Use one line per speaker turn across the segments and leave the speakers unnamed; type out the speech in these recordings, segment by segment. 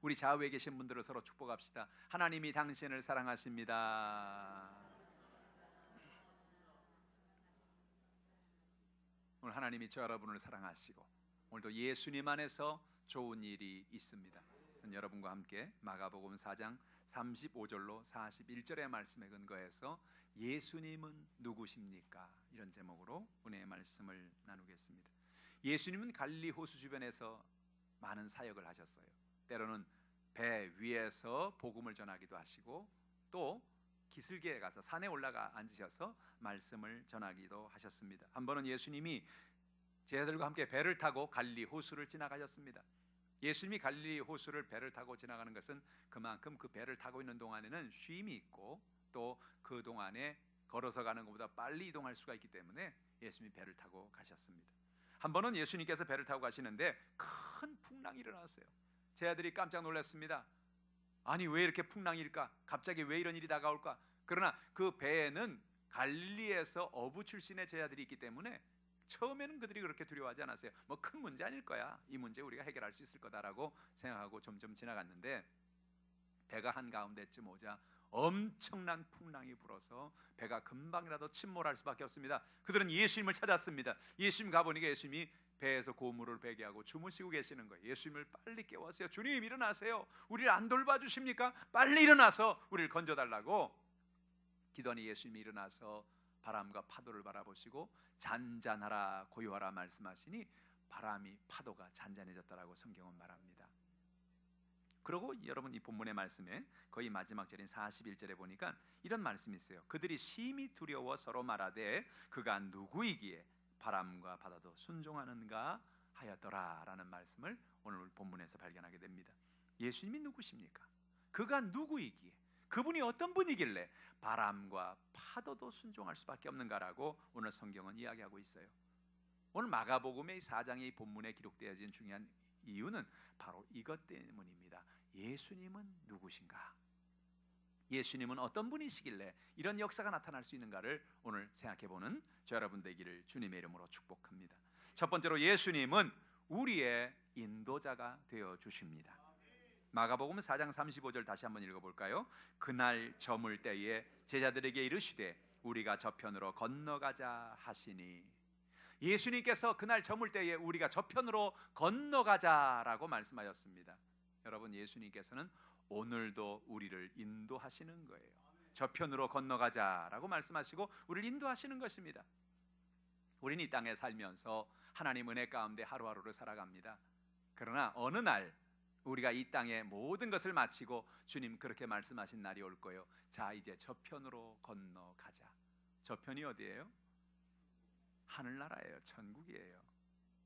우리 좌우에 계신 분들을 서로 축복합시다. 하나님이 당신을 사랑하십니다. 오늘 하나님이 저 여러분을 사랑하시고 오늘도 예수님 안에서 좋은 일이 있습니다. 저는 여러분과 함께 마가복음 4장 35절로 41절의 말씀에 근거해서 예수님은 누구십니까? 이런 제목으로 은혜의 말씀을 나누겠습니다. 예수님은 갈릴리 호수 주변에서 많은 사역을 하셨어요. 때로는 배 위에서 복음을 전하기도 하시고 또 기슭에 가서 산에 올라가 앉으셔서 말씀을 전하기도 하셨습니다. 한 번은 예수님이 제자들과 함께 배를 타고 갈릴리 호수를 지나가셨습니다. 예수님이 갈릴리 호수를 배를 타고 지나가는 것은 그만큼 그 배를 타고 있는 동안에는 쉼이 있고 또 그 동안에 걸어서 가는 것보다 빨리 이동할 수가 있기 때문에 예수님이 배를 타고 가셨습니다. 한 번은 예수님께서 배를 타고 가시는데 큰 풍랑이 일어났어요. 제자들이 깜짝 놀랐습니다. 아니 왜 이렇게 풍랑일까? 갑자기 왜 이런 일이 다가올까? 그러나 그 배에는 갈릴리에서 어부 출신의 제자들이 있기 때문에 처음에는 그들이 그렇게 두려워하지 않았어요. 뭐 큰 문제 아닐 거야. 이 문제 우리가 해결할 수 있을 거다라고 생각하고 점점 지나갔는데 배가 한가운데쯤 오자 엄청난 풍랑이 불어서 배가 금방이라도 침몰할 수밖에 없습니다. 그들은 예수님을 찾았습니다. 예수님 가보니까 예수님이 배에서 고물을 베게 하고 주무시고 계시는 거예요. 예수님을 빨리 깨웠어요. 주님 일어나세요. 우리를 안 돌봐주십니까? 빨리 일어나서 우리를 건져달라고 기도하니 예수님이 일어나서 바람과 파도를 바라보시고 잔잔하라 고요하라 말씀하시니 바람이 파도가 잔잔해졌다라고 성경은 말합니다. 그리고 여러분 이 본문의 말씀에 거의 마지막 절인 41절에 보니까 이런 말씀이 있어요. 그들이 심히 두려워 서로 말하되 그가 누구이기에 바람과 바다도 순종하는가 하였더라 라는 말씀을 오늘 본문에서 발견하게 됩니다. 예수님이 누구십니까? 그가 누구이기에, 그분이 어떤 분이길래 바람과 파도도 순종할 수밖에 없는가라고 오늘 성경은 이야기하고 있어요. 오늘 마가복음의 4장의 본문에 기록되어진 중요한 이유는 바로 이것 때문입니다. 예수님은 누구신가? 예수님은 어떤 분이시길래 이런 역사가 나타날 수 있는가를 오늘 생각해보는 저 여러분 되기를 주님의 이름으로 축복합니다. 첫 번째로 예수님은 우리의 인도자가 되어 주십니다. 마가복음 4장 35절 다시 한번 읽어볼까요? 그날 저물 때에 제자들에게 이르시되 우리가 저편으로 건너가자 하시니, 예수님께서 그날 저물 때에 우리가 저편으로 건너가자라고 말씀하셨습니다. 여러분 예수님께서는 오늘도 우리를 인도하시는 거예요. 저편으로 건너가자라고 말씀하시고 우리를 인도하시는 것입니다. 우리는 이 땅에 살면서 하나님 은혜 가운데 하루하루를 살아갑니다. 그러나 어느 날 우리가 이 땅의 모든 것을 마치고 주님 그렇게 말씀하신 날이 올 거예요. 자 이제 저편으로 건너가자. 저편이 어디예요? 하늘나라예요. 천국이에요.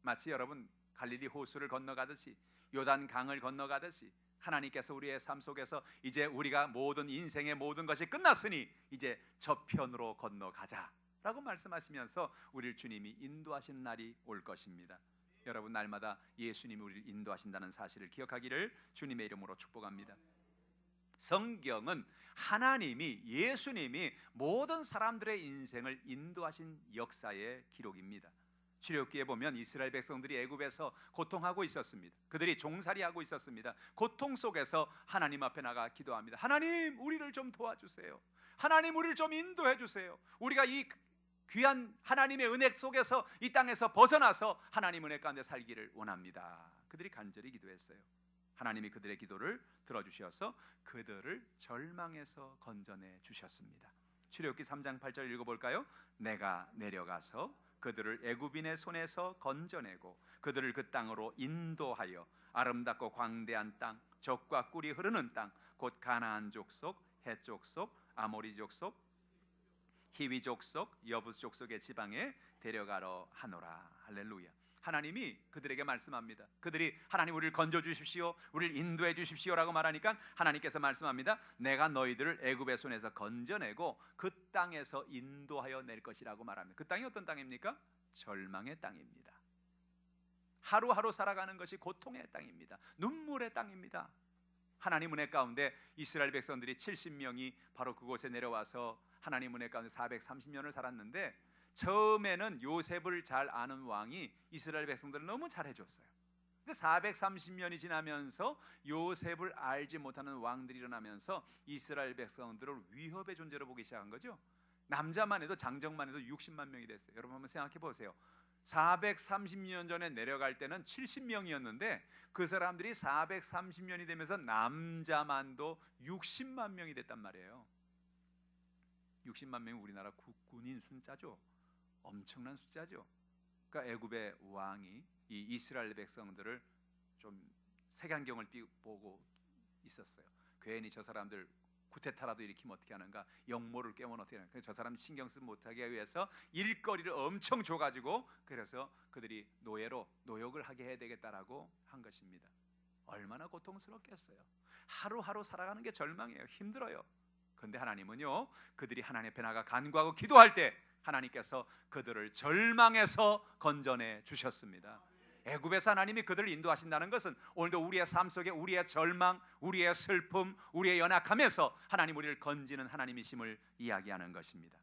마치 여러분 갈릴리 호수를 건너가듯이 요단 강을 건너가듯이 하나님께서 우리의 삶 속에서 이제 우리가 모든 인생의 모든 것이 끝났으니 이제 저편으로 건너가자 라고 말씀하시면서 우리를 주님이 인도하신 날이 올 것입니다. 여러분 날마다 예수님이 우리를 인도하신다는 사실을 기억하기를 주님의 이름으로 축복합니다. 성경은 하나님이, 예수님이 모든 사람들의 인생을 인도하신 역사의 기록입니다. 출애굽기에 보면 이스라엘 백성들이 애굽에서 고통하고 있었습니다. 그들이 종살이하고 있었습니다. 고통 속에서 하나님 앞에 나가 기도합니다. 하나님 우리를 좀 도와주세요. 하나님 우리를 좀 인도해 주세요. 우리가 이 귀한 하나님의 은혜 속에서 이 땅에서 벗어나서 하나님 은혜 가운데 살기를 원합니다. 그들이 간절히 기도했어요. 하나님이 그들의 기도를 들어주셔서 그들을 절망에서 건져내 주셨습니다. 출애굽기 3장 8절 읽어볼까요? 내가 내려가서 그들을 애굽인의 손에서 건져내고 그들을 그 땅으로 인도하여 아름답고 광대한 땅, 젖과 꿀이 흐르는 땅, 곧 가나안 족속, 헷 족속, 아모리 족속, 히위 족속, 여부스 족속의 지방에 데려가러 하노라. 할렐루야. 하나님이 그들에게 말씀합니다. 그들이 하나님 우리를 건져 주십시오, 우리를 인도해 주십시오라고 말하니까 하나님께서 말씀합니다. 내가 너희들을 애굽의 손에서 건져내고 그 땅에서 인도하여 낼 것이라고 말합니다. 그 땅이 어떤 땅입니까? 절망의 땅입니다. 하루하루 살아가는 것이 고통의 땅입니다. 눈물의 땅입니다. 하나님 은혜 가운데 이스라엘 백성들이 70명이 바로 그곳에 내려와서 하나님 은혜 가운데 430년을 살았는데 처음에는 요셉을 잘 아는 왕이 이스라엘 백성들을 너무 잘해줬어요. 근데 430년이 지나면서 요셉을 알지 못하는 왕들이 일어나면서 이스라엘 백성들을 위협의 존재로 보기 시작한 거죠. 남자만 해도 장정만 해도 60만 명이 됐어요. 여러분 한번 생각해 보세요. 430년 전에 내려갈 때는 70명이었는데 그 사람들이 430년이 되면서 남자만도 60만 명이 됐단 말이에요. 60만 명이 우리나라 국군인 숫자죠. 엄청난 숫자죠. 그러니까 애굽의 왕이 이 이스라엘 백성들을 좀 색안경을 보고 있었어요. 괜히 저 사람들 쿠데타라도 일으키면 어떻게 하는가, 역모를 깨면 어떻게 하는가. 저 사람 신경 쓰지 못하게 위해서 일거리를 엄청 줘가지고 그래서 그들이 노역을 하게 해야 되겠다라고 한 것입니다. 얼마나 고통스럽겠어요. 하루하루 살아가는 게 절망이에요. 힘들어요. 그런데 하나님은요, 그들이 하나님 앞에 나가 간구하고 기도할 때 하나님께서 그들을 절망에서 건져내 주셨습니다. 애굽에서 하나님이 그들을 인도하신다는 것은 오늘도 우리의 삶 속에 우리의 절망, 우리의 슬픔, 우리의 연약함에서 하나님 우리를 건지는 하나님이심을 이야기하는 것입니다.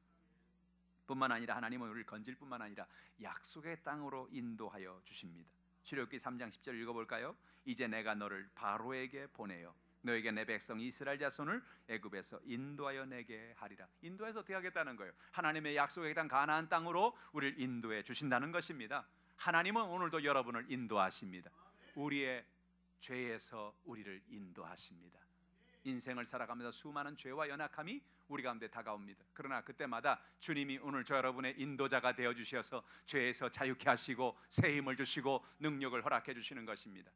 뿐만 아니라 하나님은 우리를 건질 뿐만 아니라 약속의 땅으로 인도하여 주십니다. 출애굽기 3장 10절 읽어볼까요? 이제 내가 너를 바로에게 보내어 너에게 내 백성 이스라엘 자손을 애굽에서 인도하여 내게 하리라. 인도해서 어떻게 하겠다는 거예요? 하나님의 약속의 땅 가나안 땅으로 우리를 인도해 주신다는 것입니다. 하나님은 오늘도 여러분을 인도하십니다. 우리의 죄에서 우리를 인도하십니다. 인생을 살아가면서 수많은 죄와 연약함이 우리 가운데 다가옵니다. 그러나 그때마다 주님이 오늘 저 여러분의 인도자가 되어 주셔서 죄에서 자유케 하시고 새 힘을 주시고 능력을 허락해 주시는 것입니다.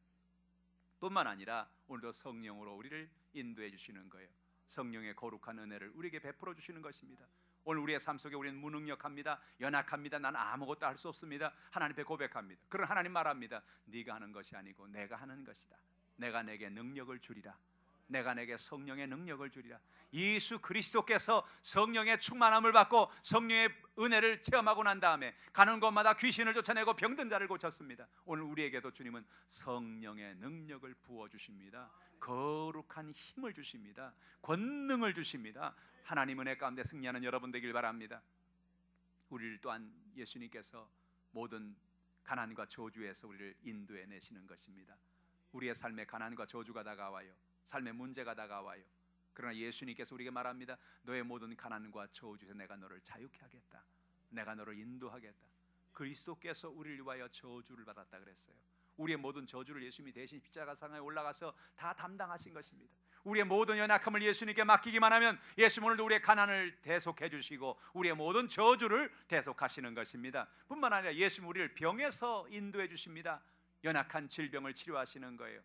뿐만 아니라 오늘도 성령으로 우리를 인도해 주시는 거예요. 성령의 거룩한 은혜를 우리에게 베풀어 주시는 것입니다. 오늘 우리의 삶 속에 우리는 무능력합니다. 연약합니다. 난 아무것도 할 수 없습니다. 하나님 앞에 고백합니다. 그런 하나님 말합니다. 네가 하는 것이 아니고 내가 하는 것이다. 내가 내게 능력을 주리라. 내가 내게 성령의 능력을 주리라. 예수 그리스도께서 성령의 충만함을 받고 성령의 은혜를 체험하고 난 다음에 가는 곳마다 귀신을 쫓아내고 병든 자를 고쳤습니다. 오늘 우리에게도 주님은 성령의 능력을 부어주십니다. 거룩한 힘을 주십니다. 권능을 주십니다. 하나님 은혜 가운데 승리하는 여러분 되길 바랍니다. 우리를 또한 예수님께서 모든 가난과 저주에서 우리를 인도해 내시는 것입니다. 우리의 삶에 가난과 저주가 다가와요. 삶의 문제가 다가와요. 그러나 예수님께서 우리에게 말합니다. 너의 모든 가난과 저주에서 내가 너를 자유케 하겠다. 내가 너를 인도하겠다. 그리스도께서 우리를 위하여 저주를 받았다 그랬어요. 우리의 모든 저주를 예수님이 대신 십자가상에 올라가서 다 담당하신 것입니다. 우리의 모든 연약함을 예수님께 맡기기만 하면 예수님 오늘도 우리의 가난을 대속해 주시고 우리의 모든 저주를 대속하시는 것입니다. 뿐만 아니라 예수님 우리를 병에서 인도해 주십니다. 연약한 질병을 치료하시는 거예요.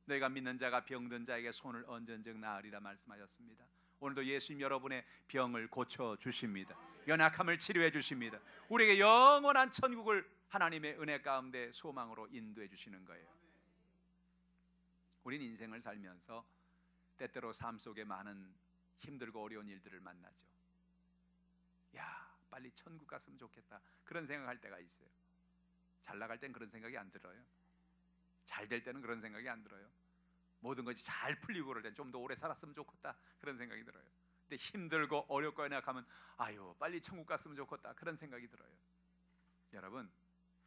너희가 믿는 자가 병든 자에게 손을 얹은즉 나으리라 말씀하셨습니다. 오늘도 예수님 여러분의 병을 고쳐 주십니다. 연약함을 치료해 주십니다. 우리에게 영원한 천국을 하나님의 은혜 가운데 소망으로 인도해 주시는 거예요. 우린 인생을 살면서 때때로 삶 속에 많은 힘들고 어려운 일들을 만나죠. 야, 빨리 천국 갔으면 좋겠다. 그런 생각할 때가 있어요. 잘 나갈 땐 그런 생각이 안 들어요. 잘 될 때는 그런 생각이 안 들어요. 모든 것이 잘 풀리고 그럴 땐 좀 더 오래 살았으면 좋겠다 그런 생각이 들어요. 근데 힘들고 어렵고 연약하면 아유 빨리 천국 갔으면 좋겠다 그런 생각이 들어요. 여러분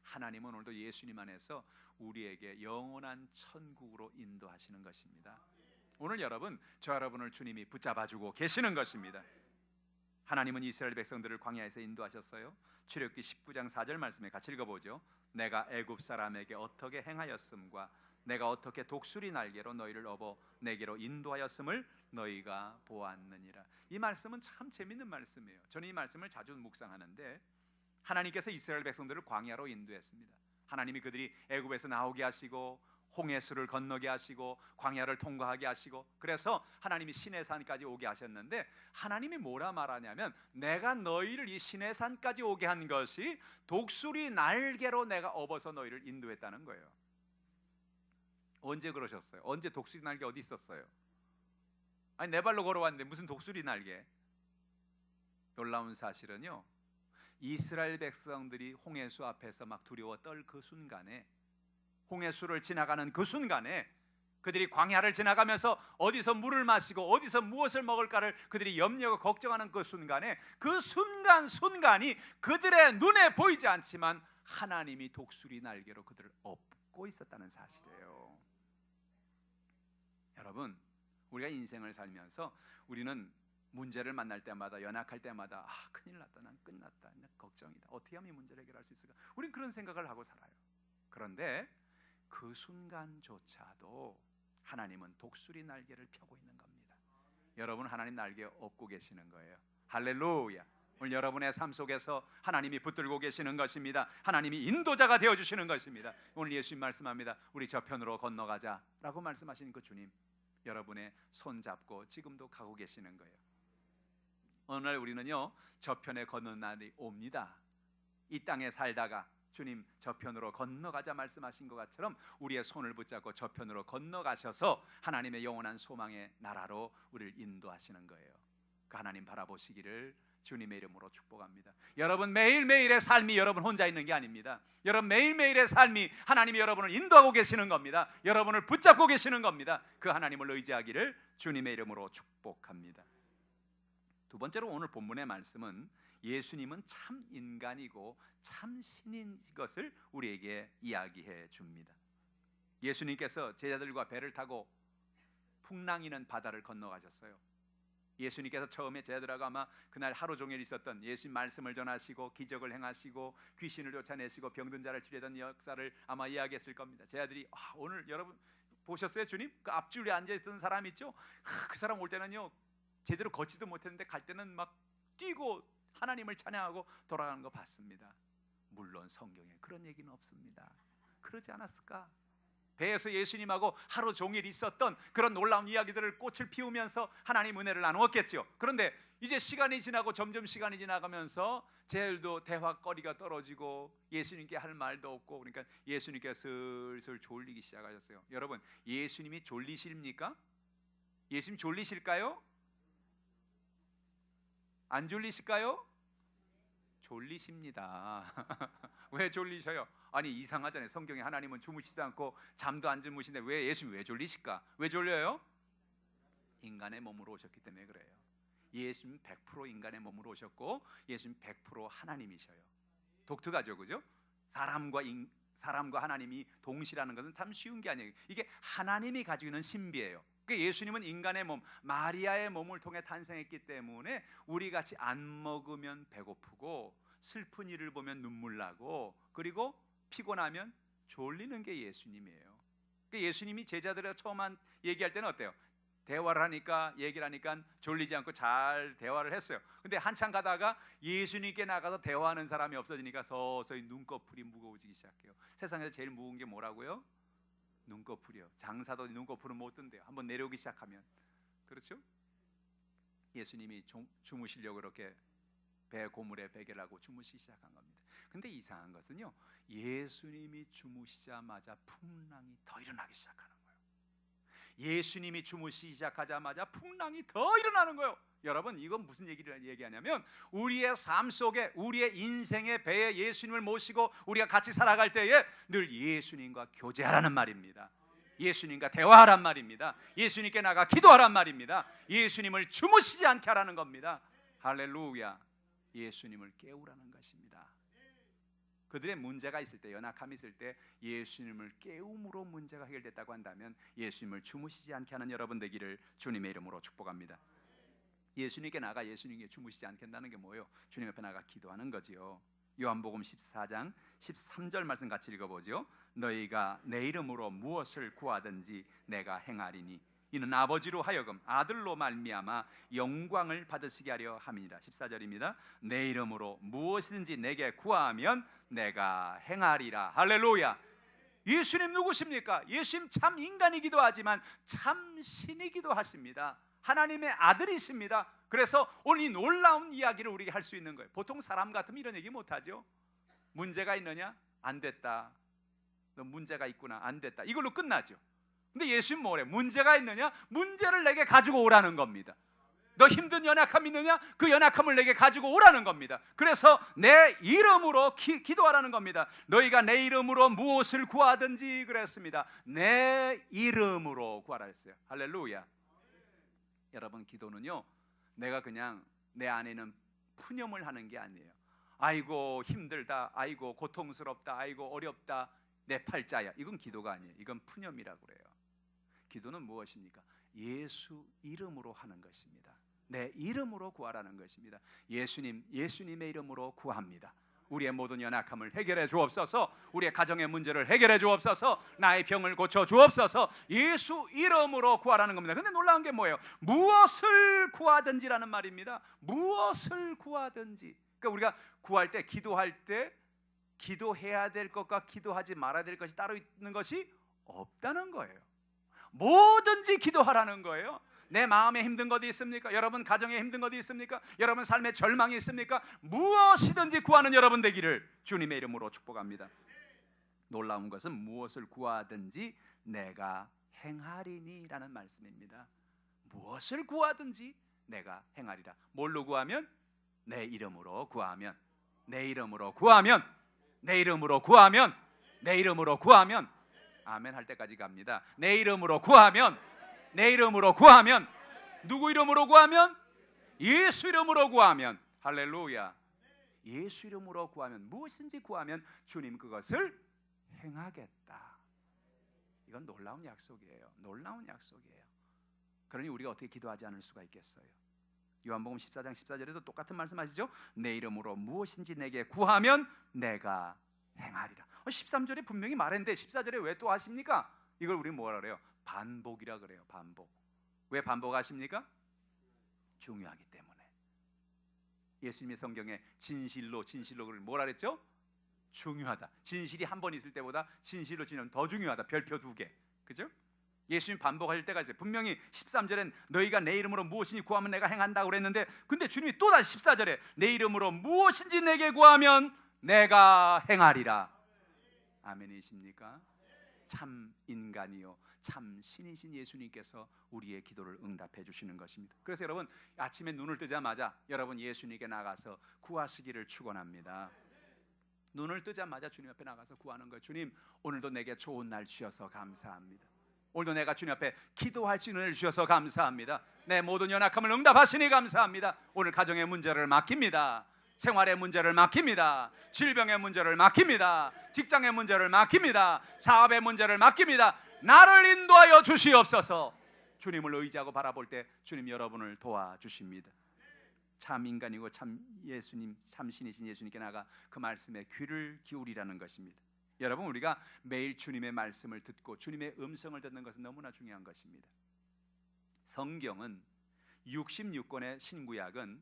하나님은 오늘도 예수님 안에서 우리에게 영원한 천국으로 인도하시는 것입니다. 오늘 여러분 저 여러분을 주님이 붙잡아주고 계시는 것입니다. 하나님은 이스라엘 백성들을 광야에서 인도하셨어요. 출애굽기 19장 4절 말씀에 같이 읽어보죠. 내가 애굽 사람에게 어떻게 행하였음과 내가 어떻게 독수리 날개로 너희를 업어 내게로 인도하였음을 너희가 보았느니라. 이 말씀은 참 재밌는 말씀이에요. 저는 이 말씀을 자주 묵상하는데 하나님께서 이스라엘 백성들을 광야로 인도했습니다. 하나님이 그들이 애굽에서 나오게 하시고 홍해수를 건너게 하시고 광야를 통과하게 하시고 그래서 하나님이 시내산까지 오게 하셨는데 하나님이 뭐라 말하냐면 내가 너희를 이 시내산까지 오게 한 것이 독수리 날개로 내가 업어서 너희를 인도했다는 거예요. 언제 그러셨어요? 언제 독수리 날개 어디 있었어요? 아니 내 발로 걸어왔는데 무슨 독수리 날개? 놀라운 사실은요 이스라엘 백성들이 홍해수 앞에서 막 두려워 떨 그 순간에 홍해수를 지나가는 그 순간에 그들이 광야를 지나가면서 어디서 물을 마시고 어디서 무엇을 먹을까를 그들이 염려하고 걱정하는 그 순간에 그 순간이 그들의 눈에 보이지 않지만 하나님이 독수리 날개로 그들을 잡고 있었다는 사실이에요. 여러분, 우리가 인생을 살면서 우리는 문제를 만날 때마다, 연약할 때마다 큰일 났다, 난 끝났다, 난 걱정이다, 어떻게 하면 이 문제를 해결할 수 있을까? 우린 그런 생각을 하고 살아요. 그런데 그 순간조차도 하나님은 독수리 날개를 펴고 있는 겁니다. 여러분, 하나님 날개 업고 계시는 거예요. 할렐루야. 오늘 여러분의 삶 속에서 하나님이 붙들고 계시는 것입니다. 하나님이 인도자가 되어주시는 것입니다. 오늘 예수님 말씀합니다. 우리 저편으로 건너가자 라고 말씀하시는 그 주님, 여러분의 손 잡고 지금도 가고 계시는 거예요. 어느 날 우리는요, 저편에 건너는 날이 옵니다. 이 땅에 살다가 주님 저편으로 건너가자 말씀하신 것처럼 우리의 손을 붙잡고 저편으로 건너가셔서 하나님의 영원한 소망의 나라로 우리를 인도하시는 거예요. 그 하나님 바라보시기를 주님의 이름으로 축복합니다. 여러분, 매일매일의 삶이 여러분 혼자 있는 게 아닙니다. 여러분, 매일매일의 삶이 하나님이 여러분을 인도하고 계시는 겁니다. 여러분을 붙잡고 계시는 겁니다. 그 하나님을 의지하기를 주님의 이름으로 축복합니다. 두 번째로 오늘 본문의 말씀은 예수님은 참 인간이고 참 신인 것을 우리에게 이야기해 줍니다. 예수님께서 제자들과 배를 타고 풍랑이는 바다를 건너가셨어요. 예수님께서 처음에 제자들하고 아마 그날 하루 종일 있었던, 예수님 말씀을 전하시고 기적을 행하시고 귀신을 쫓아내시고 병든 자를 치료하던 역사를 아마 이야기했을 겁니다. 제자들이 오늘 여러분 보셨어요? 주님 그 앞줄에 앉아있던 사람 있죠? 그 사람 올 때는요 제대로 걷지도 못했는데 갈 때는 막 뛰고 하나님을 찬양하고 돌아가는 거 봤습니다. 물론 성경에 그런 얘기는 없습니다. 그러지 않았을까? 배에서 예수님하고 하루 종일 있었던 그런 놀라운 이야기들을 꽃을 피우면서 하나님 은혜를 나누었겠죠. 그런데 이제 시간이 지나고 점점 시간이 지나가면서 제일도 대화거리가 떨어지고 예수님께 할 말도 없고, 그러니까 예수님께 슬슬 졸리기 시작하셨어요. 여러분, 예수님이 졸리십니까? 예수님 졸리실까요? 안 졸리실까요? 졸리십니다. 왜 졸리셔요? 아니 이상하잖아요. 성경에 하나님은 주무시지 않고 잠도 안 주무시는데 왜 예수님이 왜 졸리실까? 왜 졸려요? 인간의 몸으로 오셨기 때문에 그래요. 예수님 100% 인간의 몸으로 오셨고 예수님 100% 하나님이셔요. 독특하죠, 그죠? 사람과 하나님이 동시라는 것은 참 쉬운 게 아니에요. 이게 하나님이 가지고 있는 신비예요. 그러니까 예수님은 인간의 몸, 마리아의 몸을 통해 탄생했기 때문에 우리 같이 안 먹으면 배고프고 슬픈 일을 보면 눈물 나고 그리고 피곤하면 졸리는 게 예수님이에요. 그러니까 예수님이 제자들과 처음 얘기할 때는 어때요? 대화를 하니까, 얘기를 하니까 졸리지 않고 잘 대화를 했어요. 근데 한참 가다가 예수님께 나가서 대화하는 사람이 없어지니까 서서히 눈꺼풀이 무거워지기 시작해요. 세상에서 제일 무거운 게 뭐라고요? 눈꺼풀이요. 장사도 눈꺼풀은 못 든대요. 한번 내려오기 시작하면. 그렇죠? 예수님이 주무시려고 그렇게 배 고물에 베개를 하고 주무시기 시작한 겁니다. 근데 이상한 것은요, 예수님이 주무시자마자 풍랑이 더 일어나기 시작하는 거예요. 예수님이 주무시기 시작하자마자 풍랑이 더 일어나는 거예요. 여러분, 이건 무슨 얘기를 얘기하냐면 우리의 삶 속에, 우리의 인생의 배에 예수님을 모시고 우리가 같이 살아갈 때에 늘 예수님과 교제하라는 말입니다. 예수님과 대화하란 말입니다. 예수님께 나가 기도하란 말입니다. 예수님을 주무시지 않게 하라는 겁니다. 할렐루야. 예수님을 깨우라는 것입니다. 그들의 문제가 있을 때, 연약함이 있을 때 예수님을 깨움으로 문제가 해결됐다고 한다면 예수님을 주무시지 않게 하는 여러분 되기를 주님의 이름으로 축복합니다. 예수님께 나가 예수님께 주무시지 않게 한다는 게 뭐예요? 주님 앞에 나가 기도하는 거지요. 요한복음 14장 13절 말씀 같이 읽어보죠. 너희가 내 이름으로 무엇을 구하든지 내가 행하리니 이는 아버지로 하여금 아들로 말미암아 영광을 받으시게 하려 함이니라. 14절입니다. 내 이름으로 무엇이든지 내게 구하면 내가 행하리라. 할렐루야. 예수님 누구십니까? 예수님 참 인간이기도 하지만 참 신이기도 하십니다. 하나님의 아들이십니다. 그래서 오늘 이 놀라운 이야기를 우리에게 할 수 있는 거예요. 보통 사람 같으면 이런 얘기 못하죠. 문제가 있느냐? 안 됐다. 너 문제가 있구나. 안 됐다. 이걸로 끝나죠. 근데 예수님 뭐래? 문제가 있느냐? 문제를 내게 가지고 오라는 겁니다. 너 힘든 연약함 있느냐? 그 연약함을 내게 가지고 오라는 겁니다. 그래서 내 이름으로 기도하라는 겁니다. 너희가 내 이름으로 무엇을 구하든지 그랬습니다. 내 이름으로 구하라 했어요. 할렐루야. 여러분, 기도는요, 내가 그냥 내 안에는 푸념을 하는 게 아니에요. 아이고 힘들다, 아이고 고통스럽다, 아이고 어렵다, 내 팔자야. 이건 기도가 아니에요. 이건 푸념이라고 그래요. 기도는 무엇입니까? 예수 이름으로 하는 것입니다. 내 이름으로 구하라는 것입니다. 예수님의 이름으로 구합니다. 우리의 모든 연약함을 해결해 주옵소서. 우리의 가정의 문제를 해결해 주옵소서. 나의 병을 고쳐 주옵소서. 예수 이름으로 구하라는 겁니다. 근데 놀라운 게 뭐예요? 무엇을 구하든지라는 말입니다. 무엇을 구하든지. 그러니까 우리가 구할 때, 기도할 때 기도해야 될 것과 기도하지 말아야 될 것이 따로 있는 것이 없다는 거예요. 뭐든지 기도하라는 거예요. 내 마음에 힘든 것이 있습니까? 여러분 가정에 힘든 것이 있습니까? 여러분 삶에 절망이 있습니까? 무엇이든지 구하는 여러분 되기를 주님의 이름으로 축복합니다. 놀라운 것은 무엇을 구하든지 내가 행하리니 라는 말씀입니다. 무엇을 구하든지 내가 행하리라. 뭘로 구하면? 내 이름으로 구하면, 내 이름으로 구하면, 내 이름으로 구하면, 내 이름으로 구하면, 아멘 할 때까지 갑니다. 내 이름으로 구하면, 내 이름으로 구하면, 누구 이름으로 구하면? 예수 이름으로 구하면. 할렐루야. 예수 이름으로 구하면, 무엇인지 구하면 주님 그것을 행하겠다. 이건 놀라운 약속이에요. 놀라운 약속이에요. 그러니 우리가 어떻게 기도하지 않을 수가 있겠어요? 요한복음 14장 14절에도 똑같은 말씀하시죠. 내 이름으로 무엇인지 내게 구하면 내가 행하리라. 13절에 분명히 말했는데 14절에 왜 또 하십니까? 이걸 우리 뭐라 그래요? 반복이라 그래요. 반복. 왜 반복하십니까? 중요하기 때문에. 예수님의 성경에 진실로 그걸 뭐라 그랬죠? 중요하다. 진실이 한 번 있을 때보다 진실로 지내면 더 중요하다. 별표 2개. 그죠? 예수님 반복할 때가 있어요. 분명히 13절엔 너희가 내 이름으로 무엇이니 구하면 내가 행한다고 그랬는데, 근데 주님이 또다시 14절에 내 이름으로 무엇인지 내게 구하면 내가 행하리라. 아멘이십니까? 참 인간이요 참 신이신 예수님께서 우리의 기도를 응답해 주시는 것입니다. 그래서 여러분 아침에 눈을 뜨자마자 여러분 예수님께 나가서 구하시기를 축원합니다. 눈을 뜨자마자 주님 앞에 나가서 구하는 거예요. 주님, 오늘도 내게 좋은 날 주셔서 감사합니다. 오늘도 내가 주님 앞에 기도할 수 있는 날 주셔서 감사합니다. 내 모든 연약함을 응답하시니 감사합니다. 오늘 가정의 문제를 맡깁니다. 생활의 문제를 맡깁니다. 질병의 문제를 맡깁니다. 직장의 문제를 맡깁니다. 사업의 문제를 맡깁니다. 나를 인도하여 주시옵소서. 주님을 의지하고 바라볼 때 주님 여러분을 도와주십니다. 참 인간이고 참 예수님, 참 신이신 예수님께 나가 그 말씀에 귀를 기울이라는 것입니다. 여러분, 우리가 매일 주님의 말씀을 듣고 주님의 음성을 듣는 것은 너무나 중요한 것입니다. 성경은 66권의 신구약은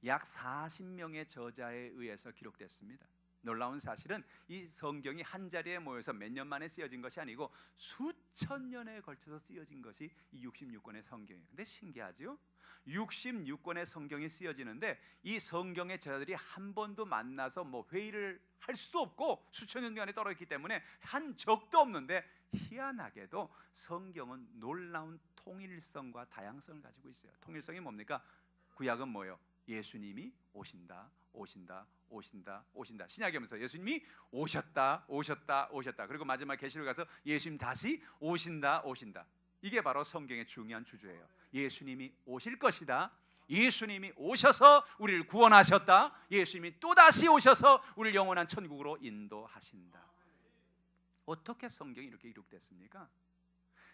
약 40명의 저자에 의해서 기록됐습니다. 놀라운 사실은 이 성경이 한 자리에 모여서 몇 년 만에 쓰여진 것이 아니고 수천 년에 걸쳐서 쓰여진 것이 이 66권의 성경이에요. 근데 신기하죠? 66권의 성경이 쓰여지는데 이 성경의 저자들이 한 번도 만나서 뭐 회의를 할 수도 없고 수천 년 동안에 떨어졌기 때문에 한 적도 없는데, 희한하게도 성경은 놀라운 통일성과 다양성을 가지고 있어요. 통일성이 뭡니까? 구약은 뭐예요? 예수님이 오신다. 신약에 오면서 예수님이 오셨다. 그리고 마지막 계시록 가서 예수님 다시 오신다. 이게 바로 성경의 중요한 주제예요. 예수님이 오실 것이다. 예수님이 오셔서 우리를 구원하셨다. 예수님이 또다시 오셔서 우리를 영원한 천국으로 인도하신다. 어떻게 성경이 이렇게 기록됐습니까?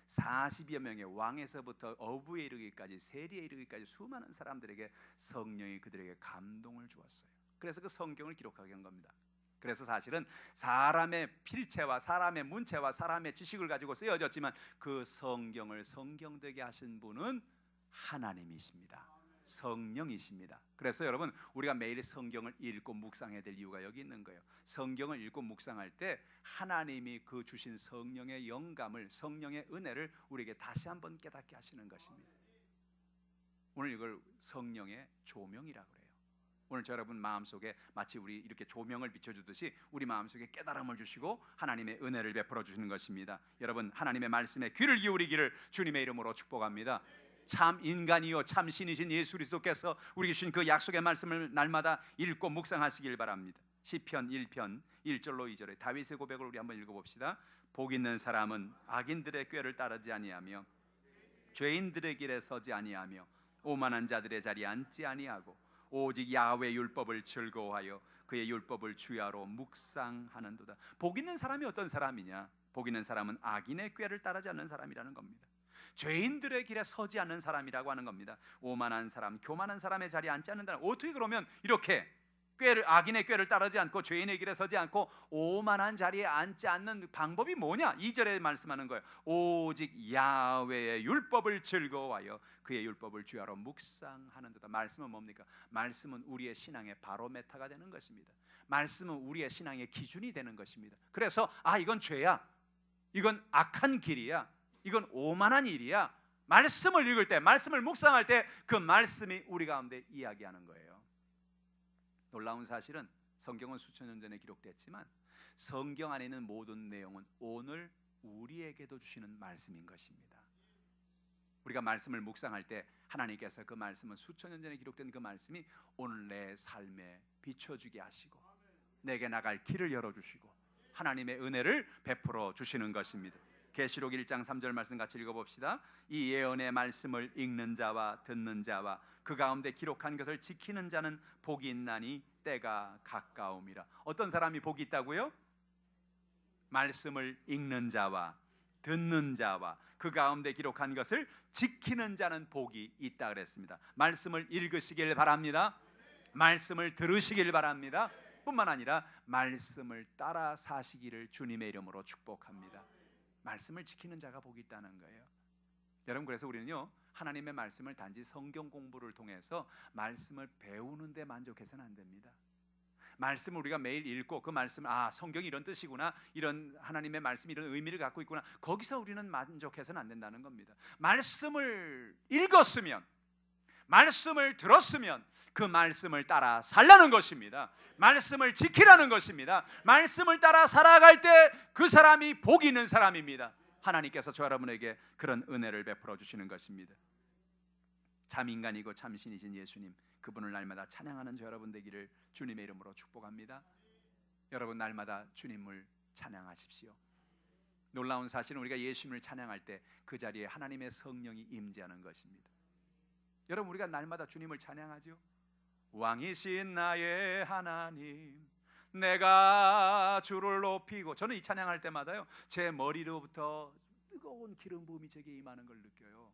40여 명의 왕에서부터 어부에 이르기까지, 세리에 이르기까지 수많은 사람들에게 성령이 그들에게 감동을 주었어요. 그래서 그 성경을 기록하게 한 겁니다. 그래서 사실은 사람의 필체와 사람의 문체와 사람의 지식을 가지고 쓰여졌지만 그 성경을 성경되게 하신 분은 하나님이십니다. 성령이십니다. 그래서 여러분, 우리가 매일 성경을 읽고 묵상해야 될 이유가 여기 있는 거예요. 성경을 읽고 묵상할 때 하나님이 그 주신 성령의 영감을, 성령의 은혜를 우리에게 다시 한번 깨닫게 하시는 것입니다. 오늘 이걸 성령의 조명이라고 그래요. 오늘 저 여러분 마음속에 마치 우리 이렇게 조명을 비춰주듯이 우리 마음속에 깨달음을 주시고 하나님의 은혜를 베풀어 주시는 것입니다. 여러분, 하나님의 말씀에 귀를 기울이기를 주님의 이름으로 축복합니다. 참 인간이요 참 신이신 예수 그리스도께서 우리에게 주신 그 약속의 말씀을 날마다 읽고 묵상하시길 바랍니다. 시편 1편 1절로 2절에 다윗의 고백을 우리 한번 읽어봅시다. 복 있는 사람은 악인들의 꾀를 따르지 아니하며 죄인들의 길에 서지 아니하며 오만한 자들의 자리에 앉지 아니하고 오직 야훼 율법을 즐거워하여 그의 율법을 주야로 묵상하는도다. 복 있는 사람이 어떤 사람이냐? 복 있는 사람은 악인의 꾀를 따르지 않는 사람이라는 겁니다. 죄인들의 길에 서지 않는 사람이라고 하는 겁니다. 오만한 사람, 교만한 사람의 자리에 앉지 않는다. 어떻게 그러면 이렇게 악인의 꾀를 따르지 않고 죄인의 길에 서지 않고 오만한 자리에 앉지 않는 방법이 뭐냐? 2절에 말씀하는 거예요. 오직 야훼의 율법을 즐거워하여 그의 율법을 주야로 묵상하는도다. 말씀은 뭡니까? 말씀은 우리의 신앙의 바로메타가 되는 것입니다. 말씀은 우리의 신앙의 기준이 되는 것입니다. 그래서 이건 죄야, 이건 악한 길이야, 이건 오만한 일이야. 말씀을 읽을 때, 말씀을 묵상할 때 그 말씀이 우리 가운데 이야기하는 거예요. 놀라운 사실은 성경은 수천 년 전에 기록됐지만 성경 안에 있는 모든 내용은 오늘 우리에게도 주시는 말씀인 것입니다. 우리가 말씀을 묵상할 때 하나님께서 그 말씀은 수천 년 전에 기록된 그 말씀이 오늘 내 삶에 비춰주게 하시고 내게 나갈 길을 열어주시고 하나님의 은혜를 베풀어 주시는 것입니다. 계시록 1장 3절 말씀 같이 읽어봅시다. 이 예언의 말씀을 읽는 자와 듣는 자와 그 가운데 기록한 것을 지키는 자는 복이 있나니 때가 가까움이라. 어떤 사람이 복이 있다고요? 말씀을 읽는 자와 듣는 자와 그 가운데 기록한 것을 지키는 자는 복이 있다 그랬습니다. 말씀을 읽으시길 바랍니다. 말씀을 들으시길 바랍니다. 뿐만 아니라 말씀을 따라 사시기를 주님의 이름으로 축복합니다. 말씀을 지키는 자가 복이 있다는 거예요. 여러분, 그래서 우리는요 하나님의 말씀을 단지 성경 공부를 통해서 말씀을 배우는 데 만족해서는 안 됩니다. 말씀을 우리가 매일 읽고 그 말씀, 성경이 이런 뜻이구나, 이런 하나님의 말씀이 이런 의미를 갖고 있구나, 거기서 우리는 만족해서는 안 된다는 겁니다. 말씀을 읽었으면, 말씀을 들었으면 그 말씀을 따라 살라는 것입니다. 말씀을 지키라는 것입니다. 말씀을 따라 살아갈 때 그 사람이 복이 있는 사람입니다. 하나님께서 저 여러분에게 그런 은혜를 베풀어 주시는 것입니다. 참 인간이고 참 신이신 예수님, 그분을 날마다 찬양하는 저 여러분 되기를 주님의 이름으로 축복합니다. 여러분, 날마다 주님을 찬양하십시오. 놀라운 사실은 우리가 예수님을 찬양할 때 그 자리에 하나님의 성령이 임재하는 것입니다. 여러분, 우리가 날마다 주님을 찬양하죠. 왕이신 나의 하나님, 내가 주를 높이고. 저는 이 찬양할 때마다요 제 머리로부터 뜨거운 기름 부음이 제게 임하는 걸 느껴요.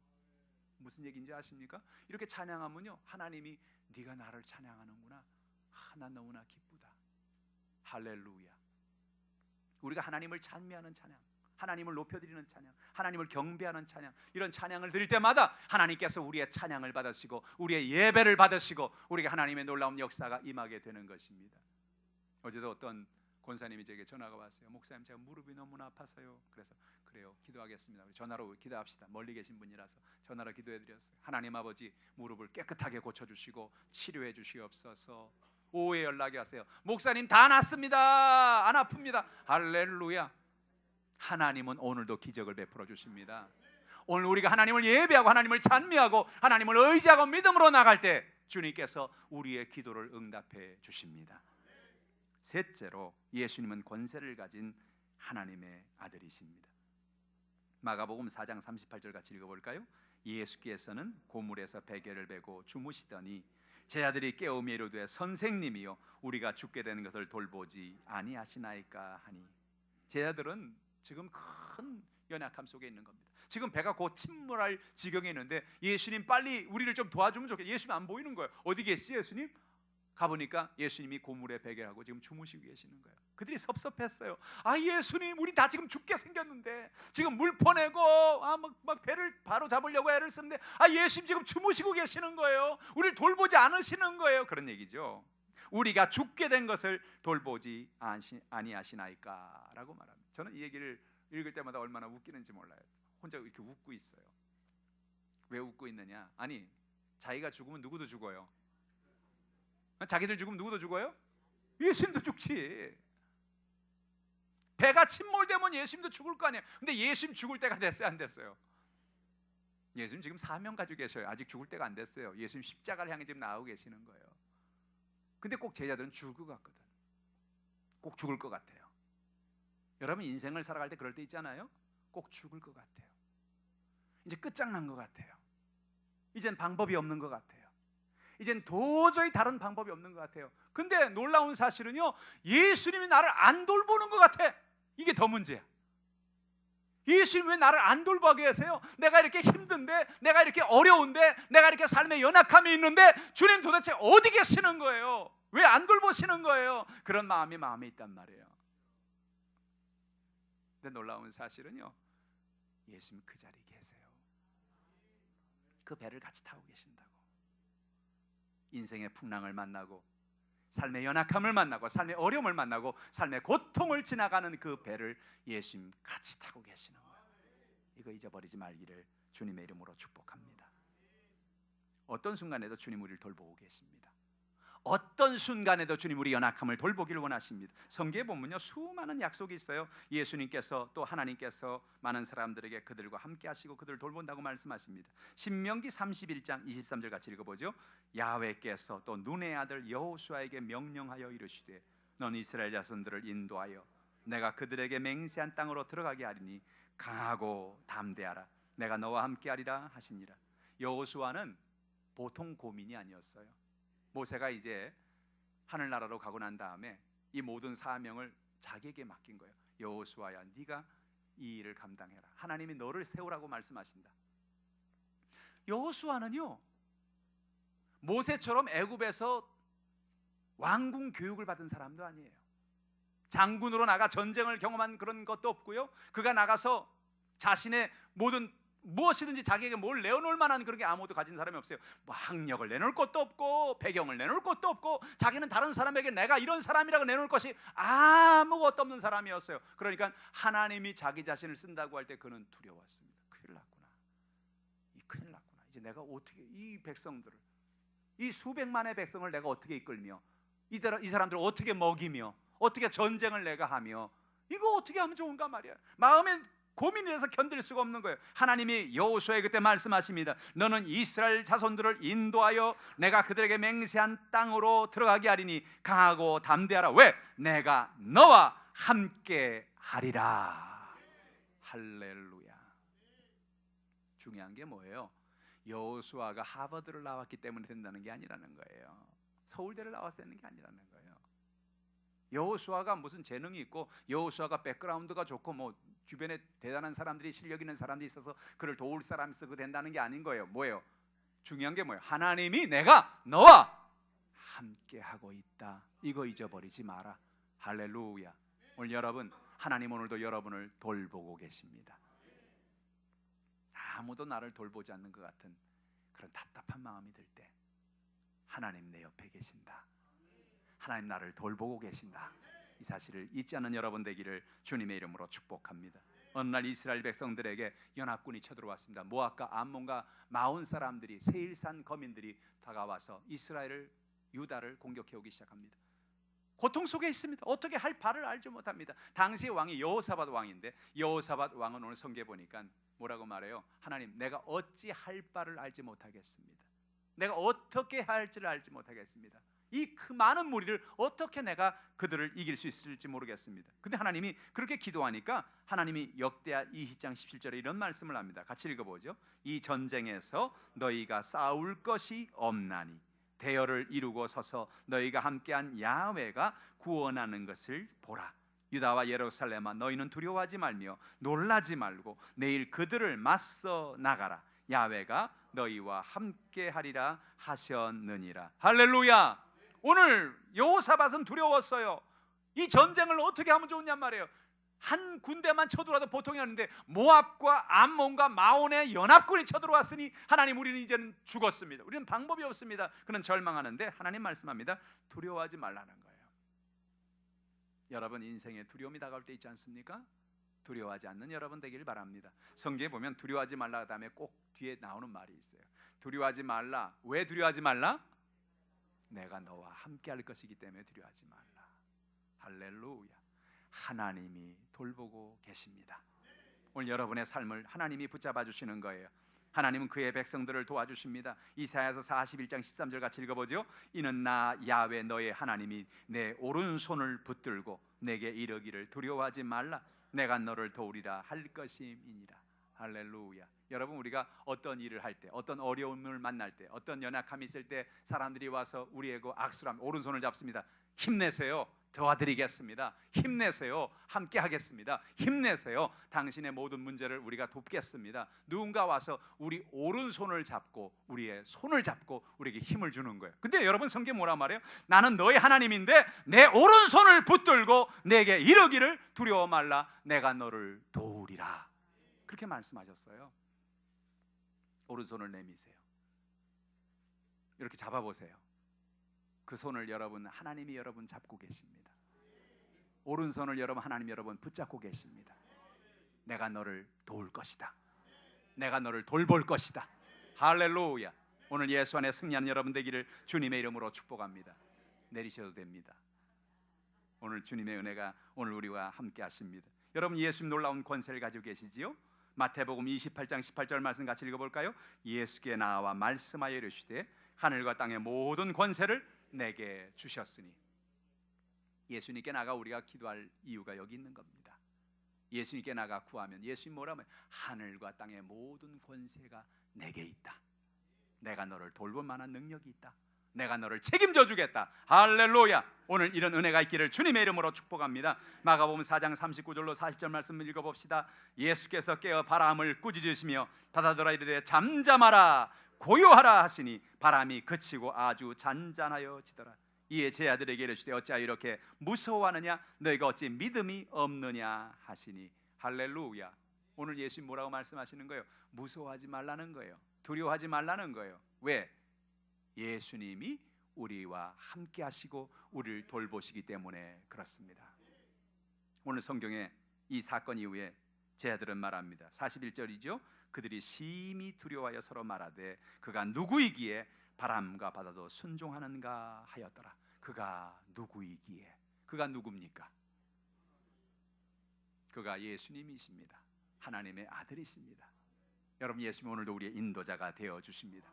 무슨 얘기인지 아십니까? 이렇게 찬양하면요 하나님이 네가 나를 찬양하는구나, 난 너무나 기쁘다. 할렐루야. 우리가 하나님을 찬미하는 찬양, 하나님을 높여드리는 찬양, 하나님을 경배하는 찬양, 이런 찬양을 드릴 때마다 하나님께서 우리의 찬양을 받으시고 우리의 예배를 받으시고 우리가 하나님의 놀라운 역사가 임하게 되는 것입니다. 어제도 어떤 권사님이 제게 전화가 왔어요. 목사님, 제가 무릎이 너무나 아파서요. 그래서 그래요, 기도하겠습니다. 우리 전화로 기도합시다. 멀리 계신 분이라서 전화로 기도해드렸어요. 하나님 아버지, 무릎을 깨끗하게 고쳐주시고 치료해 주시옵소서. 오후에 연락이 왔어요. 목사님, 다 낫습니다. 안 아픕니다. 할렐루야. 하나님은 오늘도 기적을 베풀어 주십니다. 오늘 우리가 하나님을 예배하고 하나님을 찬미하고 하나님을 의지하고 믿음으로 나갈 때 주님께서 우리의 기도를 응답해 주십니다. 셋째로, 예수님은 권세를 가진 하나님의 아들이십니다. 마가복음 4장 38절 같이 읽어볼까요? 예수께서는 고물에서 베개를 베고 주무시더니 제자들이 깨우며 이르되 선생님이여, 우리가 죽게 되는 것을 돌보지 아니하시나이까 하니. 제자들은 지금 큰 연약함 속에 있는 겁니다. 지금 배가 곧 침몰할 지경에 있는데 예수님 빨리 우리를 좀 도와주면 좋겠다. 예수님 안 보이는 거예요. 어디 계시지 예수님? 가보니까 예수님이 고물에 베개하고 지금 주무시고 계시는 거예요. 그들이 섭섭했어요. 예수님, 우리 다 지금 죽게 생겼는데 지금 물 퍼내고 막 배를 바로 잡으려고 애를 쓰는데 예수님 지금 주무시고 계시는 거예요. 우리를 돌보지 않으시는 거예요. 그런 얘기죠. 우리가 죽게 된 것을 돌보지 아니하시나이까 라고 말합니다. 저는 이 얘기를 읽을 때마다 얼마나 웃기는지 몰라요. 혼자 이렇게 웃고 있어요. 왜 웃고 있느냐? 자기가 죽으면 누구도 죽어요. 자기들 죽으면 누구도 죽어요? 예수님도 죽지. 배가 침몰되면 예수님도 죽을 거 아니에요. 근데 예수님 죽을 때가 됐어요, 안 됐어요? 예수님 지금 사명 가지고 계셔요. 아직 죽을 때가 안 됐어요. 예수님 십자가를 향해 지금 나오고 계시는 거예요. 근데 꼭 제자들은 죽을 것 같거든. 꼭 죽을 것 같아요. 여러분, 인생을 살아갈 때 그럴 때 있잖아요. 꼭 죽을 것 같아요. 이제 끝장난 것 같아요. 이젠 방법이 없는 것 같아요. 이젠 도저히 다른 방법이 없는 것 같아요. 근데 놀라운 사실은요, 예수님이 나를 안 돌보는 것 같아. 이게 더 문제야. 예수님 왜 나를 안 돌보게 계세요? 내가 이렇게 힘든데, 내가 이렇게 어려운데, 내가 이렇게 삶의 연약함이 있는데 주님 도대체 어디 계시는 거예요? 왜 안 돌보시는 거예요? 그런 마음이 마음에 있단 말이에요. 근데 놀라운 사실은요, 예수님 그 자리에 계세요. 그 배를 같이 타고 계신다고. 인생의 풍랑을 만나고, 삶의 연약함을 만나고, 삶의 어려움을 만나고, 삶의 고통을 지나가는 그 배를 예수님 같이 타고 계시는 거예요. 이거 잊어버리지 말기를 주님의 이름으로 축복합니다. 어떤 순간에도 주님 우리를 돌보고 계십니다. 어떤 순간에도 주님 우리 연약함을 돌보기를 원하십니다. 성경에 보면요, 수많은 약속이 있어요. 예수님께서 또 하나님께서 많은 사람들에게 그들과 함께 하시고 그들을 돌본다고 말씀하십니다. 신명기 31장 23절 같이 읽어보죠. 야훼께서 또 눈의 아들 여호수아에게 명령하여 이르시되 넌 이스라엘 자손들을 인도하여 내가 그들에게 맹세한 땅으로 들어가게 하리니 강하고 담대하라. 내가 너와 함께 하리라 하시니라. 여호수아는 보통 고민이 아니었어요. 모세가 이제 하늘나라로 가고 난 다음에 이 모든 사명을 자기에게 맡긴 거예요. 여호수아야, 네가 이 일을 감당해라. 하나님이 너를 세우라고 말씀하신다. 여호수아는요, 모세처럼 애굽에서 왕궁 교육을 받은 사람도 아니에요. 장군으로 나가 전쟁을 경험한 그런 것도 없고요. 그가 나가서 자신의 모든 무엇이든지 자기에게 뭘 내어놓을 만한 그런 게 아무것도 가진 사람이 없어요. 뭐 학력을 내놓을 것도 없고 배경을 내놓을 것도 없고 자기는 다른 사람에게 내가 이런 사람이라고 내놓을 것이 아무것도 없는 사람이었어요. 그러니까 하나님이 자기 자신을 쓴다고 할 때 그는 두려웠습니다. 큰일 났구나. 큰일 났구나. 이제 내가 어떻게 이 백성들을, 이 수백만의 백성을 내가 어떻게 이끌며 이 사람들을 어떻게 먹이며 어떻게 전쟁을 내가 하며 이거 어떻게 하면 좋은가 말이야. 마음에 고민이 돼서 견딜 수가 없는 거예요. 하나님이 여호수아에 그때 말씀하십니다. 너는 이스라엘 자손들을 인도하여 내가 그들에게 맹세한 땅으로 들어가게 하리니 강하고 담대하라. 왜? 내가 너와 함께 하리라. 할렐루야. 중요한 게 뭐예요? 여호수아가 하버드를 나왔기 때문에 된다는 게 아니라는 거예요. 서울대를 나와서 되는 게 아니라는 거예요. 여호수아가 무슨 재능이 있고 여호수아가 백그라운드가 좋고 뭐 주변에 대단한 사람들이, 실력 있는 사람들이 있어서 그를 도울 사람이 있어서 된다는 게 아닌 거예요. 뭐예요? 중요한 게 뭐예요? 하나님이 내가 너와 함께 하고 있다. 이거 잊어버리지 마라. 할렐루야. 오늘 여러분, 하나님 오늘도 여러분을 돌보고 계십니다. 아무도 나를 돌보지 않는 것 같은 그런 답답한 마음이 들 때 하나님 내 옆에 계신다. 하나님 나를 돌보고 계신다. 이 사실을 잊지 않는 여러분 되기를 주님의 이름으로 축복합니다. 어느 날 이스라엘 백성들에게 연합군이 쳐들어왔습니다. 모압과 암몬과 마온 사람들이, 세일산 거민들이 다가와서 이스라엘을, 유다를 공격해 오기 시작합니다. 고통 속에 있습니다. 어떻게 할 바를 알지 못합니다. 당시 왕이 여호사밧 왕인데 여호사밧 왕은 오늘 성경에 보니까 뭐라고 말해요? 하나님, 내가 어찌 할 바를 알지 못하겠습니다. 내가 어떻게 할지를 알지 못하겠습니다. 이 그 많은 무리를 어떻게 내가 그들을 이길 수 있을지 모르겠습니다. 근데 하나님이 그렇게 기도하니까 하나님이 역대하 20장 17절에 이런 말씀을 합니다. 같이 읽어보죠. 이 전쟁에서 너희가 싸울 것이 없나니 대열을 이루고 서서 너희가 함께한 야훼가 구원하는 것을 보라. 유다와 예루살렘아, 너희는 두려워하지 말며 놀라지 말고 내일 그들을 맞서 나가라. 야훼가 너희와 함께하리라 하셨느니라. 할렐루야. 오늘 여호사밧은 두려웠어요. 이 전쟁을 어떻게 하면 좋냐 말이에요. 한 군대만 쳐들어와도 보통이었는데 모압과 암몬과 마온의 연합군이 쳐들어왔으니 하나님, 우리는 이제는 죽었습니다. 우리는 방법이 없습니다. 그는 절망하는데 하나님 말씀합니다. 두려워하지 말라는 거예요. 여러분, 인생에 두려움이 다가올 때 있지 않습니까? 두려워하지 않는 여러분 되기를 바랍니다. 성경에 보면 두려워하지 말라 다음에 꼭 뒤에 나오는 말이 있어요. 두려워하지 말라. 왜 두려워하지 말라? 내가 너와 함께 할 것이기 때문에 두려워하지 말라. 할렐루야. 하나님이 돌보고 계십니다. 오늘 여러분의 삶을 하나님이 붙잡아 주시는 거예요. 하나님은 그의 백성들을 도와주십니다. 이사야서 41장 13절 같이 읽어보죠. 이는 나 야훼 너의 하나님이 내 오른손을 붙들고 내게 이르기를 두려워하지 말라. 내가 너를 도우리라 할 것임이니라. 할렐루야. 여러분, 우리가 어떤 일을 할 때, 어떤 어려움을 만날 때, 어떤 연약함이 있을 때 사람들이 와서 우리에게 악수를 하면 오른손을 잡습니다. 힘내세요. 도와드리겠습니다. 힘내세요. 함께 하겠습니다. 힘내세요. 당신의 모든 문제를 우리가 돕겠습니다. 누군가 와서 우리 오른손을 잡고 우리의 손을 잡고 우리에게 힘을 주는 거예요. 근데 여러분, 성경 뭐라 말해요? 나는 너의 하나님인데 내 오른손을 붙들고 내게 이르기를 두려워 말라. 내가 너를 도우리라. 그렇게 말씀하셨어요. 오른손을 내미세요. 이렇게 잡아보세요. 그 손을 여러분, 하나님이 여러분 잡고 계십니다. 오른손을 여러분, 하나님 여러분 붙잡고 계십니다. 내가 너를 도울 것이다. 내가 너를 돌볼 것이다. 할렐루야. 오늘 예수 안에 승리하는 여러분 되기를 주님의 이름으로 축복합니다. 내리셔도 됩니다. 오늘 주님의 은혜가 오늘 우리와 함께 하십니다. 여러분, 예수님 놀라운 권세를 가지고 계시지요? 마태복음 28장 18절 말씀 같이 읽어볼까요? 예수께 나와 말씀하여 이르시되 하늘과 땅의 모든 권세를 내게 주셨으니. 예수님께 나가 우리가 기도할 이유가 여기 있는 겁니다. 예수님께 나가 구하면 예수님 뭐라면 하늘과 땅의 모든 권세가 내게 있다. 내가 너를 돌볼 만한 능력이 있다. 내가 너를 책임져 주겠다. 할렐루야. 오늘 이런 은혜가 있기를 주님의 이름으로 축복합니다. 마가복음 4장 39절로 40절 말씀 읽어봅시다. 예수께서 깨어 바람을 꾸짖으시며 바다더라 이르되 잠잠하라 고요하라 하시니 바람이 그치고 아주 잔잔하여 지더라. 이에 제 아들에게 이르시되 어찌하여 이렇게 무서워하느냐 너희가 어찌 믿음이 없느냐 하시니. 할렐루야. 오늘 예수님 뭐라고 말씀하시는 거예요? 무서워하지 말라는 거예요. 두려워하지 말라는 거예요. 왜? 예수님이 우리와 함께 하시고 우리를 돌보시기 때문에 그렇습니다. 오늘 성경에 이 사건 이후에 제 아들은 말합니다. 41절이죠. 그들이 심히 두려워하여 서로 말하되 그가 누구이기에 바람과 바다도 순종하는가 하였더라. 그가 누구이기에. 그가 누굽니까? 그가 예수님이십니다. 하나님의 아들이십니다. 여러분, 예수님 오늘도 우리의 인도자가 되어 주십니다.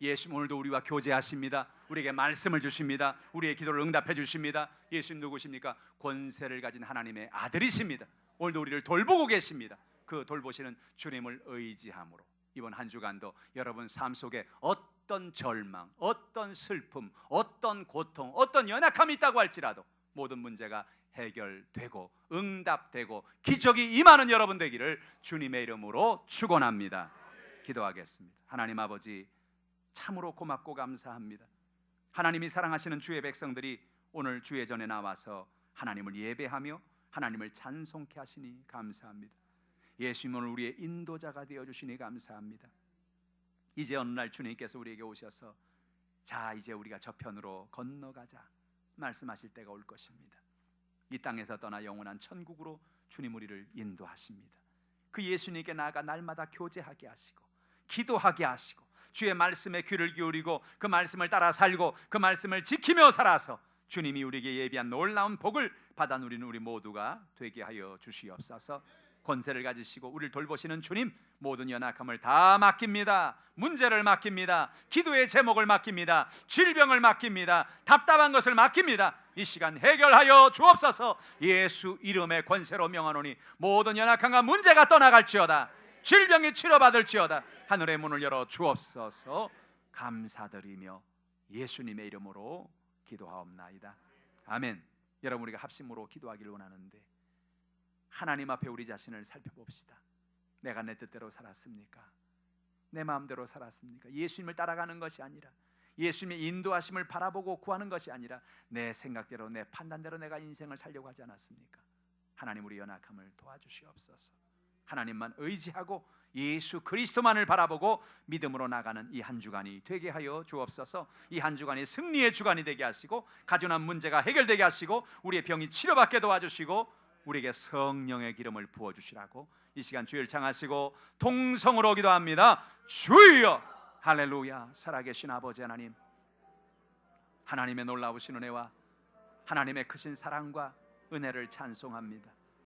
예수님 오늘도 우리와 교제하십니다. 우리에게 말씀을 주십니다. 우리의 기도를 응답해 주십니다. 예수님 누구십니까? 권세를 가진 하나님의 아들이십니다. 오늘도 우리를 돌보고 계십니다. 그 돌보시는 주님을 의지함으로 이번 한 주간도 여러분 삶 속에 어떤 절망, 어떤 슬픔, 어떤 고통, 어떤 연약함이 있다고 할지라도 모든 문제가 해결되고 응답되고 기적이 임하는 여러분 되기를 주님의 이름으로 축원합니다. 기도하겠습니다. 하나님 아버지, 참으로 고맙고 감사합니다. 하나님이 사랑하시는 주의 백성들이 오늘 주의 전에 나와서 하나님을 예배하며 하나님을 찬송케 하시니 감사합니다. 예수님 오늘 우리의 인도자가 되어주시니 감사합니다. 이제 어느 날 주님께서 우리에게 오셔서 자 이제 우리가 저편으로 건너가자 말씀하실 때가 올 것입니다. 이 땅에서 떠나 영원한 천국으로 주님 우리를 인도하십니다. 그 예수님께 나아가 날마다 교제하게 하시고 기도하게 하시고 주의 말씀에 귀를 기울이고 그 말씀을 따라 살고 그 말씀을 지키며 살아서 주님이 우리에게 예비한 놀라운 복을 받아 누리는 우리 모두가 되게 하여 주시옵소서. 권세를 가지시고 우리를 돌보시는 주님, 모든 연약함을 다 맡깁니다. 문제를 맡깁니다. 기도의 제목을 맡깁니다. 질병을 맡깁니다. 답답한 것을 맡깁니다. 이 시간 해결하여 주옵소서. 예수 이름의 권세로 명하노니 모든 연약함과 문제가 떠나갈지어다. 질병이 치료받을지어다. 하늘의 문을 열어 주옵소서. 감사드리며 예수님의 이름으로 기도하옵나이다. 아멘. 여러분, 우리가 합심으로 기도하기를 원하는데 하나님 앞에 우리 자신을 살펴봅시다. 내가 내 뜻대로 살았습니까? 내 마음대로 살았습니까? 예수님을 따라가는 것이 아니라 예수님의 인도하심을 바라보고 구하는 것이 아니라 내 생각대로 내 판단대로 내가 인생을 살려고 하지 않았습니까? 하나님 우리 연약함을 도와주시옵소서. 하나님만 의지하고 예수 그리스도만을 바라보고 믿음으로 나가는 이 한 주간이 되게 하여 주옵소서. 이 한 주간이 승리의 주간이 되게 하시고 가증한 문제가 해결되게 하시고 우리의 병이 치료받게 도와주시고 우리에게 성령의 기름을 부어주시라고 이 시간 주를 창하시고 통성으로 기도합니다. 주여. 할렐루야. 살아계신 아버지 하나님, 하나님의 놀라우신 은혜와 하나님의 크신 사랑과 은혜를 찬송합니다.